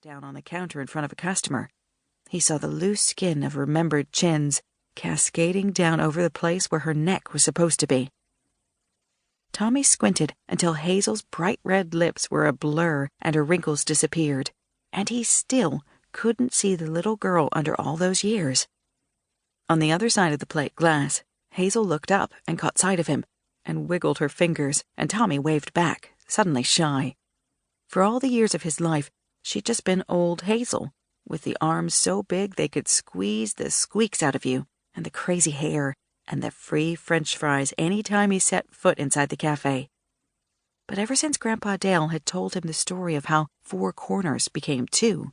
down on the counter in front of a customer. He saw the loose skin of remembered chins cascading down over the place where her neck was supposed to be. Tommy squinted until Hazel's bright red lips were a blur and her wrinkles disappeared, and he still couldn't see the little girl under all those years. On the other side of the plate glass, Hazel looked up and caught sight of him, and wiggled her fingers, and Tommy waved back, suddenly shy. For all the years of his life, she'd just been old Hazel, with the arms so big they could squeeze the squeaks out of you, and the crazy hair, and the free French fries any time he set foot inside the cafe. But ever since Grandpa Dale had told him the story of how 4 corners became 2,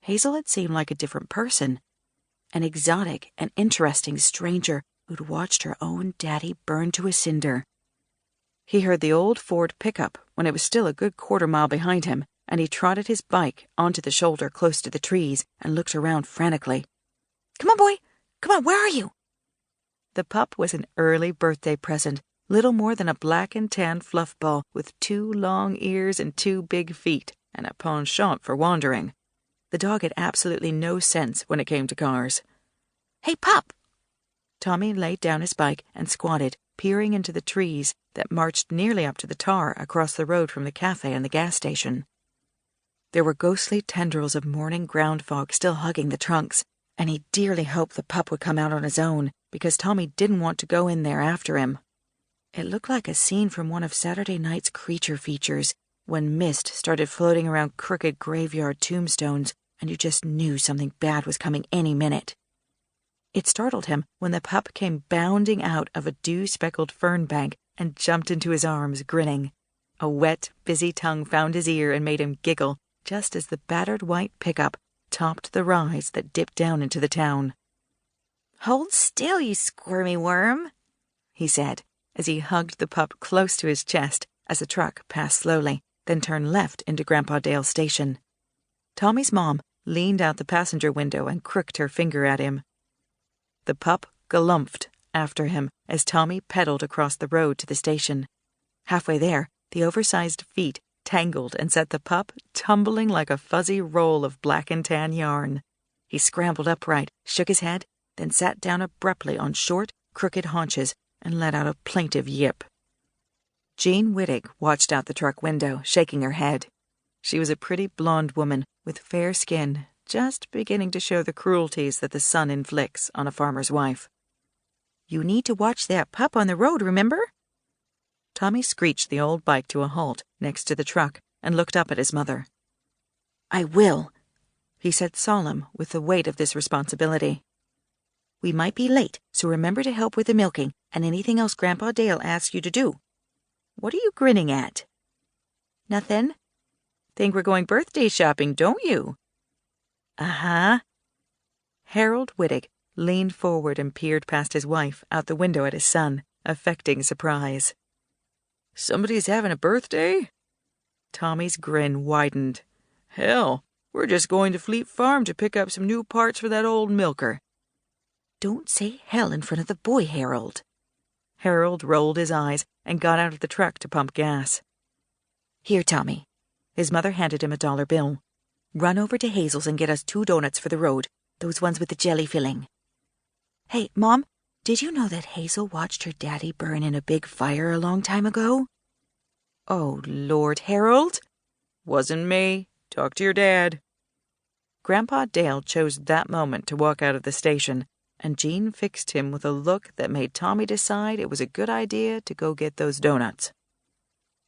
Hazel had seemed like a different person, an exotic and interesting stranger who'd watched her own daddy burn to a cinder. He heard the old Ford pickup when it was still a good quarter-mile behind him, and he trotted his bike onto the shoulder close to the trees and looked around frantically. "Come on, boy! Come on, where are you?" The pup was an early birthday present, little more than a black and tan fluff ball with 2 long ears and 2 big feet, and a penchant for wandering. The dog had absolutely no sense when it came to cars. "Hey, pup!" Tommy laid down his bike and squatted, peering into the trees that marched nearly up to the tar across the road from the cafe and the gas station. There were ghostly tendrils of morning ground fog still hugging the trunks, and he dearly hoped the pup would come out on his own, because Tommy didn't want to go in there after him. It looked like a scene from one of Saturday night's creature features, when mist started floating around crooked graveyard tombstones, and you just knew something bad was coming any minute. It startled him when the pup came bounding out of a dew-speckled fern bank and jumped into his arms, grinning. A wet, busy tongue found his ear and made him giggle, just as the battered white pickup topped the rise that dipped down into the town. "Hold still, you squirmy worm," he said, as he hugged the pup close to his chest as the truck passed slowly, then turned left into Grandpa Dale's station. Tommy's mom leaned out the passenger window and crooked her finger at him. The pup galumphed after him as Tommy pedaled across the road to the station. Halfway there, the oversized feet tangled and set the pup tumbling like a fuzzy roll of black and tan yarn. He scrambled upright, shook his head, then sat down abruptly on short, crooked haunches and let out a plaintive yip. Jean Wittig watched out the truck window, shaking her head. She was a pretty blonde woman with fair skin, just beginning to show the cruelties that the sun inflicts on a farmer's wife. "You need to watch that pup on the road, remember?" Tommy screeched the old bike to a halt next to the truck and looked up at his mother. "I will," he said, solemn with the weight of this responsibility. "We might be late, so remember to help with the milking and anything else Grandpa Dale asks you to do. What are you grinning at?" "Nothing." "Think we're going birthday shopping, don't you?" "Uh-huh." Harold Wittig leaned forward and peered past his wife out the window at his son, affecting surprise. "Somebody's having a birthday?" Tommy's grin widened. "Hell, we're just going to Fleet Farm to pick up some new parts for that old milker." "Don't say hell in front of the boy, Harold." Harold rolled his eyes and got out of the truck to pump gas. "Here, Tommy." His mother handed him a $1 bill. "Run over to Hazel's and get us 2 donuts for the road, those ones with the jelly filling." "Hey, Mom, did you know that Hazel watched her daddy burn in a big fire a long time ago?" "Oh, Lord, Harold." "Wasn't me. Talk to your dad." Grandpa Dale chose that moment to walk out of the station, and Jean fixed him with a look that made Tommy decide it was a good idea to go get those donuts.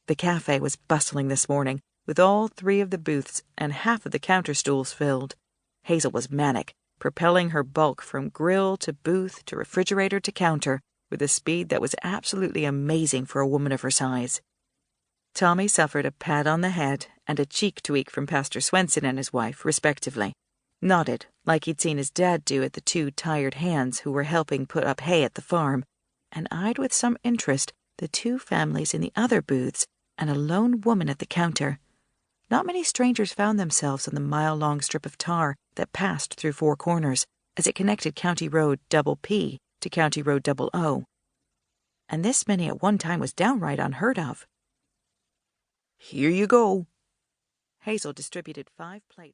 The cafe was bustling this morning, with all 3 of the booths and half of the counter stools filled. Hazel was manic, propelling her bulk from grill to booth to refrigerator to counter with a speed that was absolutely amazing for a woman of her size. Tommy suffered a pat on the head and a cheek tweak from Pastor Swenson and his wife, respectively, nodded like he'd seen his dad do at the 2 tired hands who were helping put up hay at the farm, and eyed with some interest the 2 families in the other booths and a lone woman at the counter. Not many strangers found themselves on the mile-long strip of tar that passed through 4 corners as it connected County Road Double P to County Road Double O. And this many at one time was downright unheard of. "Here you go." Hazel distributed 5 plates.